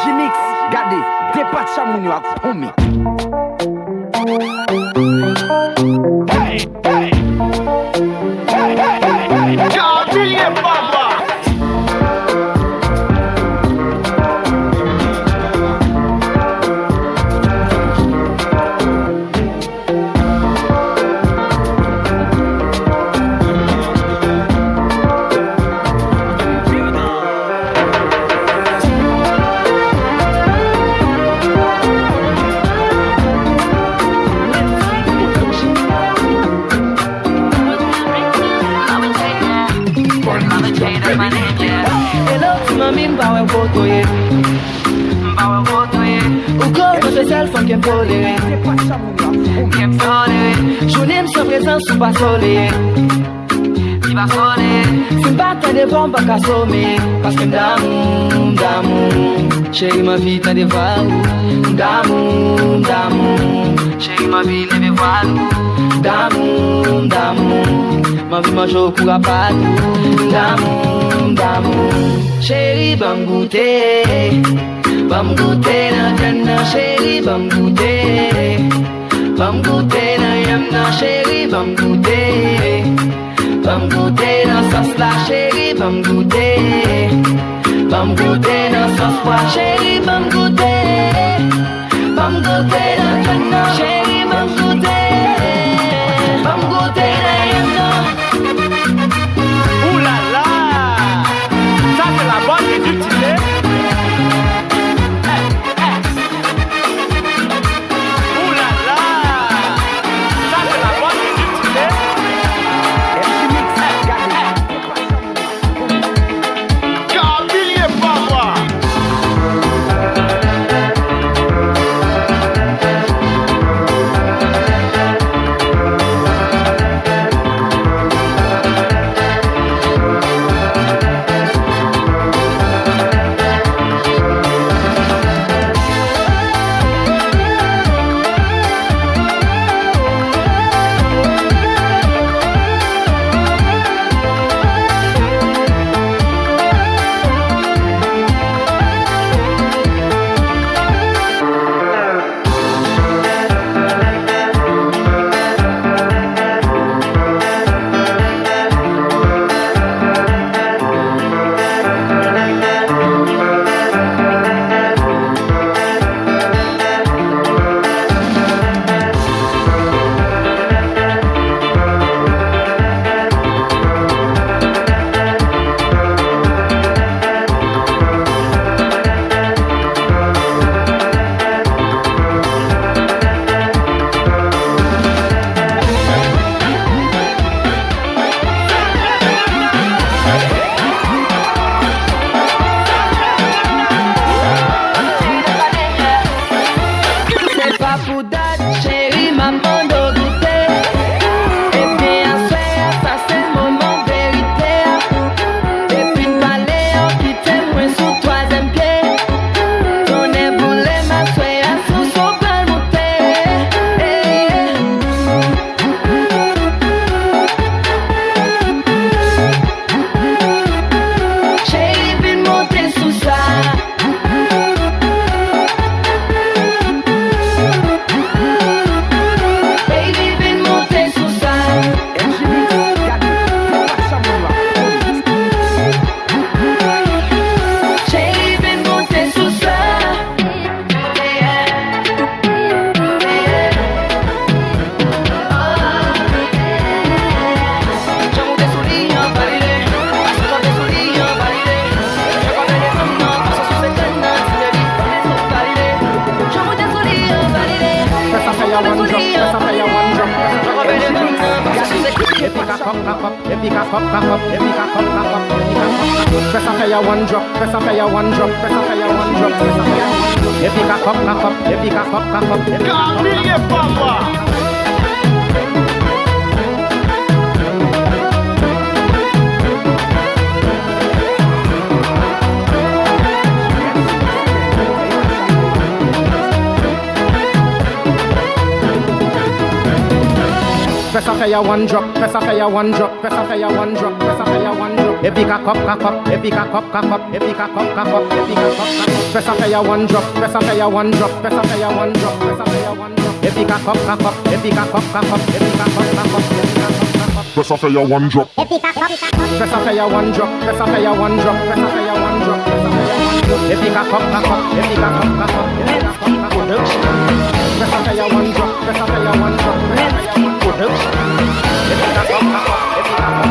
MJ Mix, gade, te pat chamoun yo ak homie. Hey, hey. Hey, hey, hey, hey. Gabriel Baba. Mami mbawe mpotoye Uko mwen sel fon kem tolere Jounem sans présence sou pa soleye Si mba tan devon baka some Paske mdamou Chéri ma vie tan devan Mdamou Chéri ma vie leve voile Mdamou Ma vie manjou kou rapatou Mdamou Chéri bam goûter nan janna Chéri bam goûter nan yamna Chéri bam goûter nan sauce la Chéri bam goûter nan sauce pois Chéri bam goûter nan janna Chéri bam goûter nan yamna. Ouh là là, ça c'est la bonne musique, tu sais. Ouh là là, ça c'est la bonne musique, tu sais. MJ Mix, Gabriel Baba. Press a fire one drop, press a fire one drop, press a fire one drop, press a fire one drop. Epic a pop, cock up, epic a pop, cock up, epic a pop, Gabriel Baba. Press a fire one drop, press a fire one drop, press a fire one drop, press a fire one drop. Every cock up, every cock up, every cock up, every cock up. Press up your one drop, press up your one drop, press up your one drop, press up your one drop. Every cock up, every cock up, every cock up, every cock up. Press off your one drop. Press up your one drop, press up your one drop, press up your one drop, press up your one drop. Every cock up, every cock up, every cock up. Press up your one drop, press up your one drop, press up your one drop. Every cock up, every cock up, every cock up.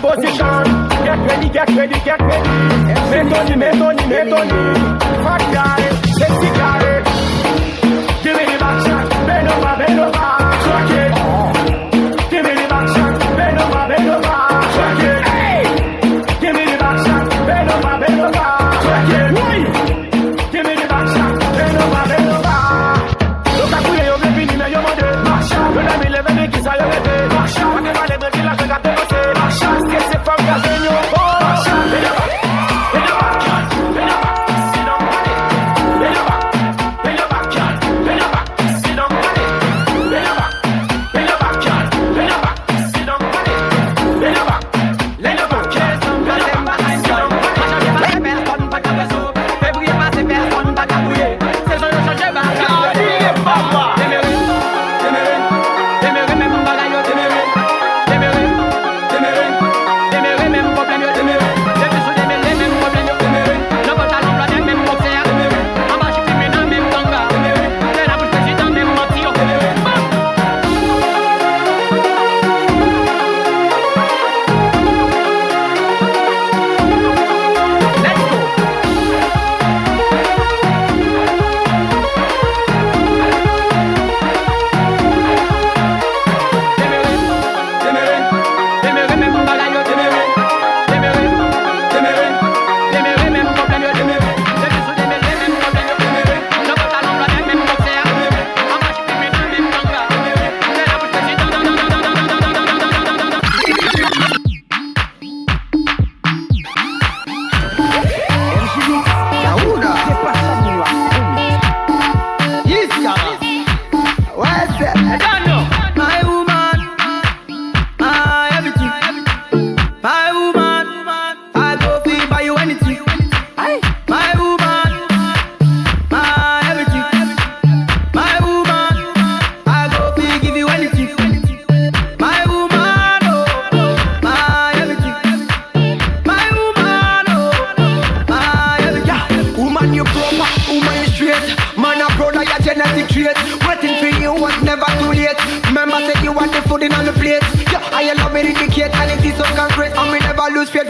Position. Get ready. Metoni. Fat guy, sexy guy. Give me the back shot. Bend over. Twerk it. Give me the back shot. Bend over. Twerk it. Hey. Give me the back shot. Bend over. Twerk it. Give me the back shot. Bend over. Look at you, baby, in your mother. Back shot. When I'm 11, kiss I already. Back shot. Whenever they break it like I got them. Get it from Gazino.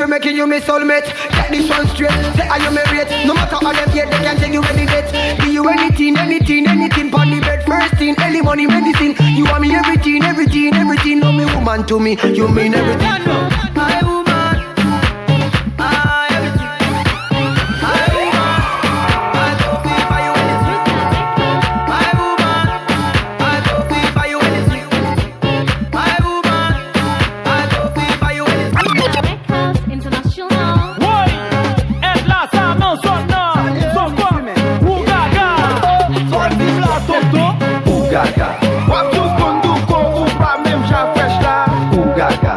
Making you my soulmate. Get this one straight. Say I am a rate. No matter how them hate, they can tell you any date. Do you anything pon the bed. First thing, early money medicine. You want me everything. No me woman to me, you mean everything. My woman, my everything. My woman, I go feel for you anything. My woman, I go feel for you anything. My woman, I go feel for you anything. Gaga. Wap tou kon do kon ou pa mem ja fresh la. Ou gaga.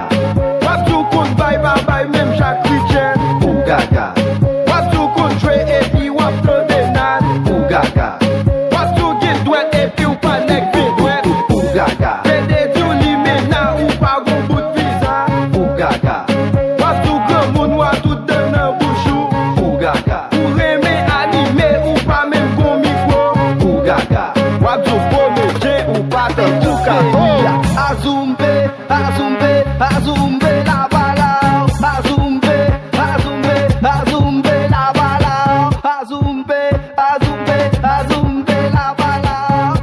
Wap tou kon bay mem ja Christian. Ou gaga. Wap tou kon Dre epi wap tou Denan. Ou gaga. Wap tou get dwet epi ou pa nek bi dwet. Ou gaga. Pede tou li mena ou pa gon bout visa. Ou gaga. Wap tou gran moun wap tout den nan bouchou. Ou gaga. Ou reme anime ou pa mem gon mikro. Ou gaga. Wap tou ou pata tuka Azumbe la bala. Azumbe la bala. Azumbe la bala.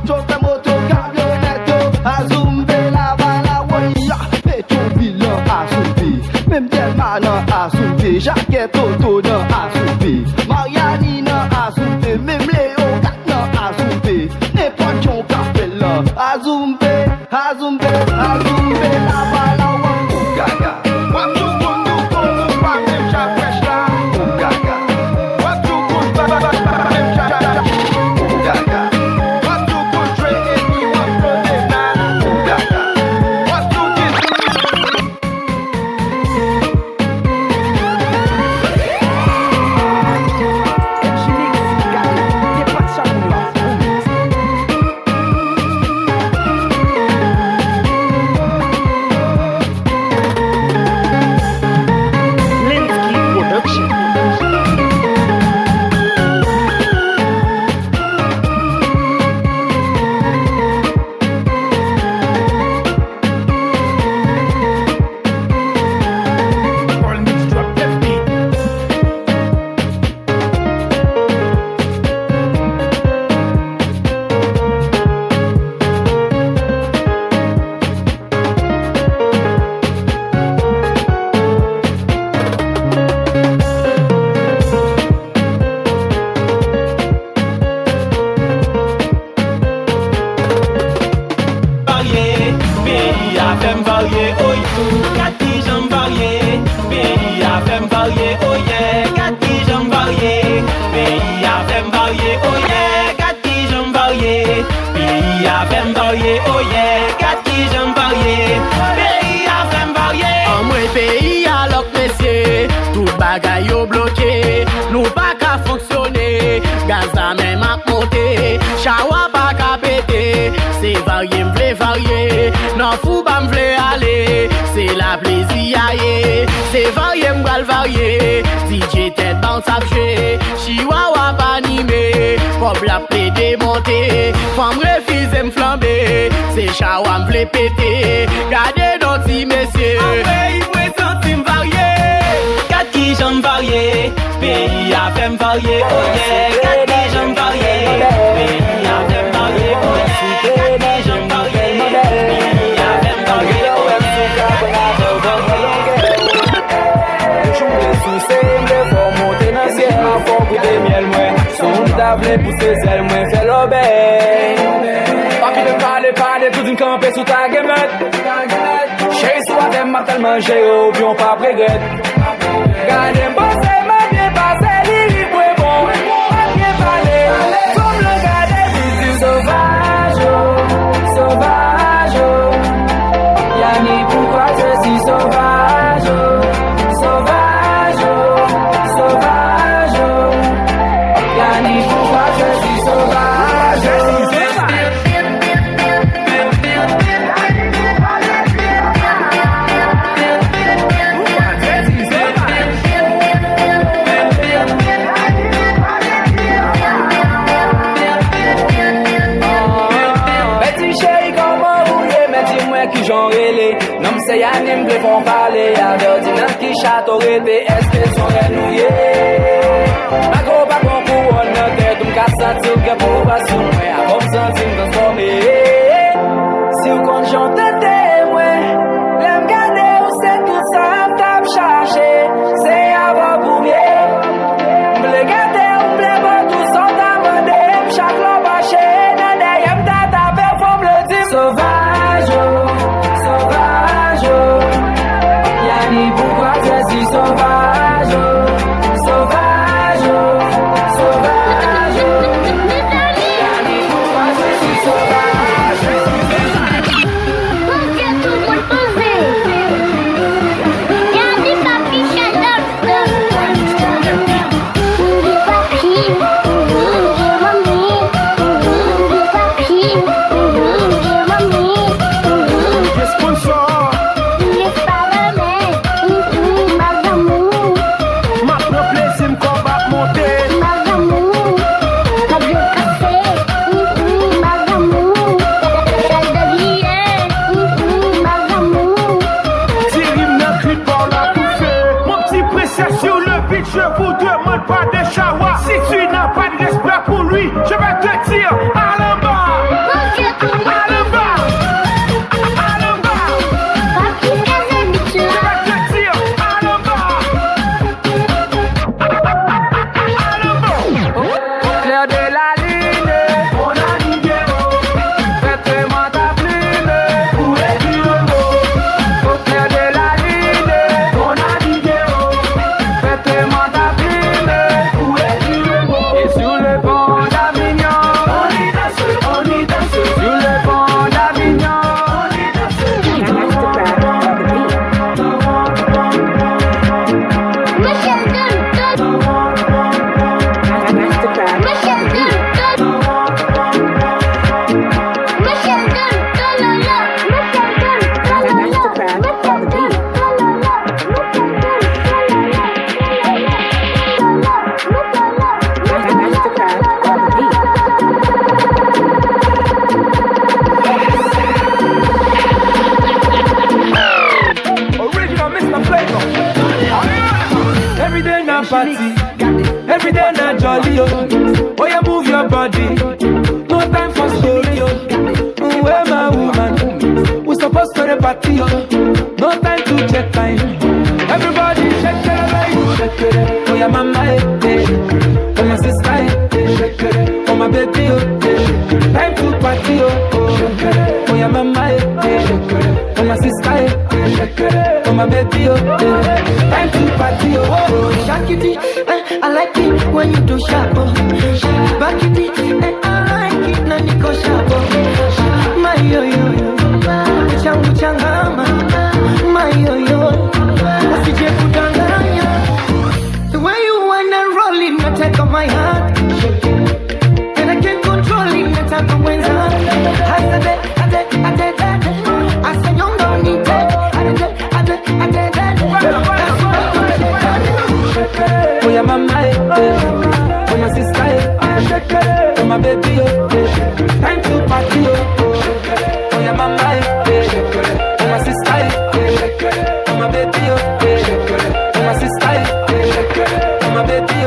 Chope moto camionetto. Azumbe la bala. Woya, peton bilan azumbe. Même Delma nan azumbe. Jacques Toto nan azumbe. Mariani nan azumbe. Même Léo Gat nan azumbe. N'importe qui on kapel là. Azumbe la bala. Ou gaga. bagay yo bloqué, nous pas qu'à fonctionner, gaz la même à monter, chawa pas qu'à péter, c'est varié, m'vle varié, non fou pas m'vle aller, c'est la plaisir aïe, c'est varié m'bral varié, DJ tête bounce à jouer, chihuahua pas animé, pop la plaie démonter, femme refuse m'flamber, c'est chawa m'vle péter, gardez dans ti messieurs, après il faut sentir m'varié, quatre qui j'en varié, pays a fait m'varié, oh yeah, quatre qui j'en varié, pays a fait m'varié, oh yeah, quatre qui j'en varié, pays a fait m'varié, oh yeah. Vle pousser celle moins fait l'obé. Pas qui de parler, tout d'une campé sous ta gamette. Chez soi, des matin manger, ou bien pas prégrette. Gardez bossé, m'a bien passé, l'île est bon. Pas bien parler, comme le garder, plus sauvage, sauvage. Yanni, pourquoi tu es si sauvage, sauvage, sauvage. Yanni, pourquoi je suis sauvage? Petit chéri, comment vous voulez, mais dis-moi qui j'en relais. Non, c'est Yanni, me font parler. Avec dîner qui château été, est-ce qu'ils sont renouillés? Ma go pas bon pour on ne tête, on casse un tir que pour pas sur moi, à bon sentir transformé. Si vous compte j'entendais, moi, l'aime garder, ou c'est tout ça, tape chercher, c'est avant pour mieux. M'ble garder, on m'ble pas tout sans t'amender, chaque l'an bâché, n'en ayem ta tape, faut me le dire. Sauvage, sauvage, Yanni, pourquoi tu es si sauvage, sauvage. Je vous demande pas de chawa. Si tu n'as pas de respect pour lui, je vais te dire à l'en-bas. À l'en-bas. À l'en-bas. Je vais te dire à l'en-bas. À l'en-bas. Clair de la ligne, on a ligne. Faites-moi ta plume, où est du robot? Au clair de la ligne, on a ligne. Faites-moi ta plume, où est du robot? Et sur le pont d'Avignon, on y danse, on y danse. Sur le pont d'Avignon, on y danse. Original Mr. Flavor. Every day na party, every day na jolly, oh. Oh, you move your body, no time for story, oh. Where my woman, we supposed to the party, oh. No time to check time. Everybody shake it, baby, shake it. Oh, your mama, eh, oh, my sister, eh, oh, my baby, oh, time to party, oh, oh, your mama, eh, oh, my sister, eh, oh, my baby, oh, time to party, oh, Shakity, I like it when you do sharp. Back it, I like it na niko sharp. My yo yo yo, changu changama. My yo yo, usije kudanganya. Oh yeah, mama, oh my sister, oh my baby, time to party, oh yeah, mama, oh my sister, oh my baby, oh my sister, oh my baby,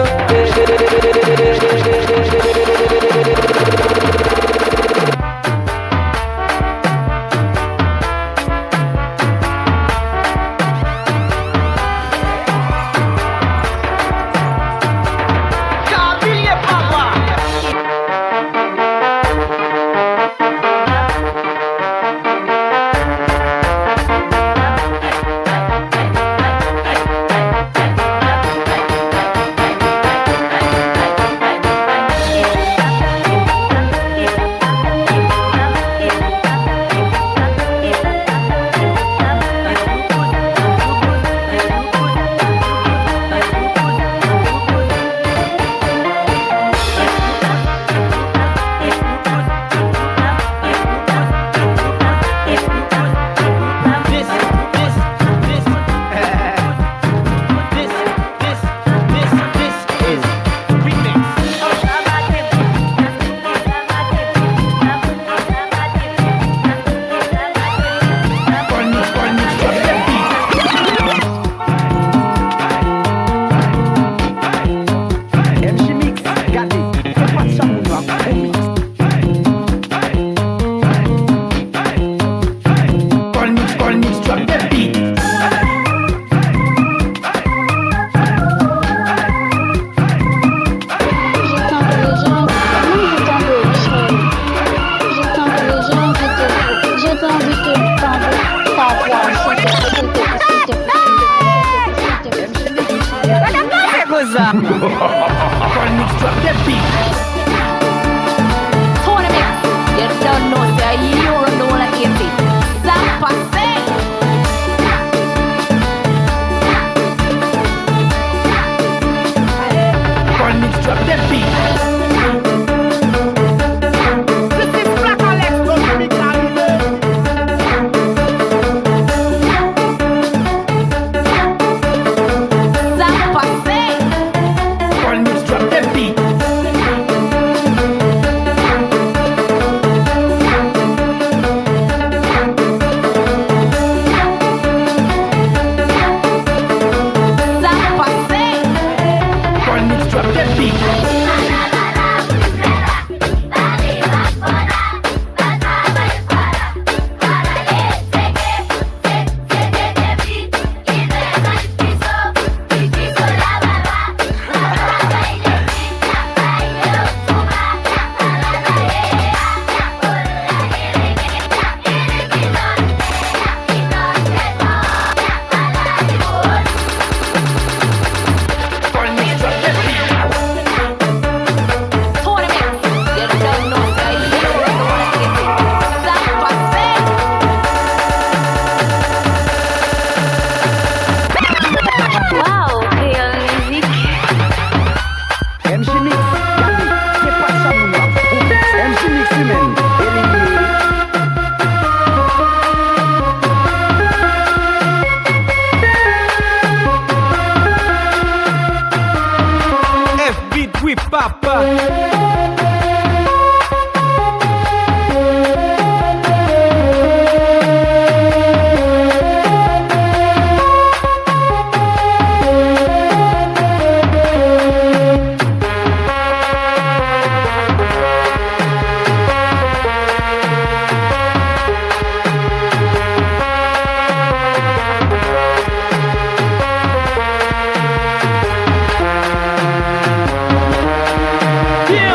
Yeah.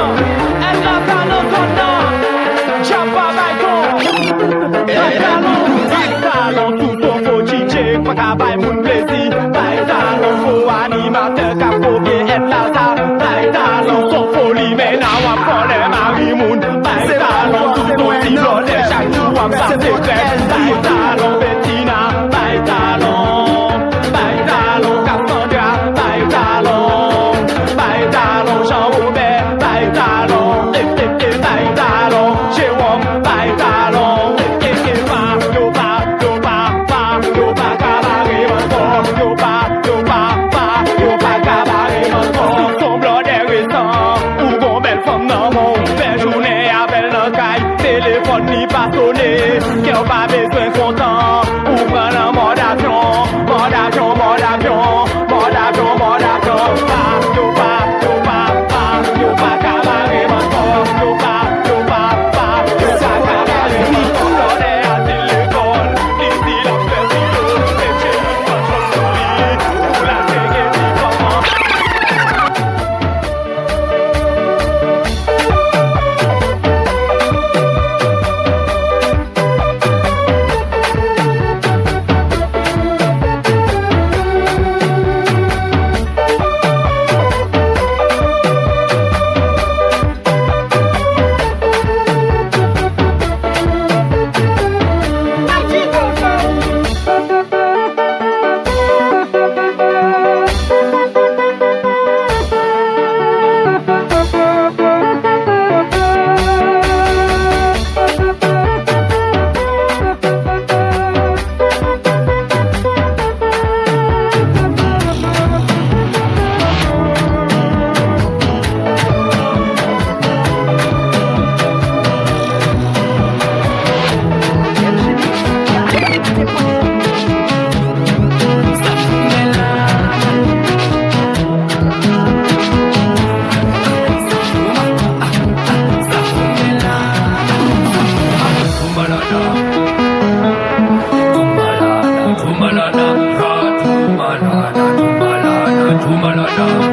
Tumbalana, Tumbalana, Tumbalana, Tumbalana.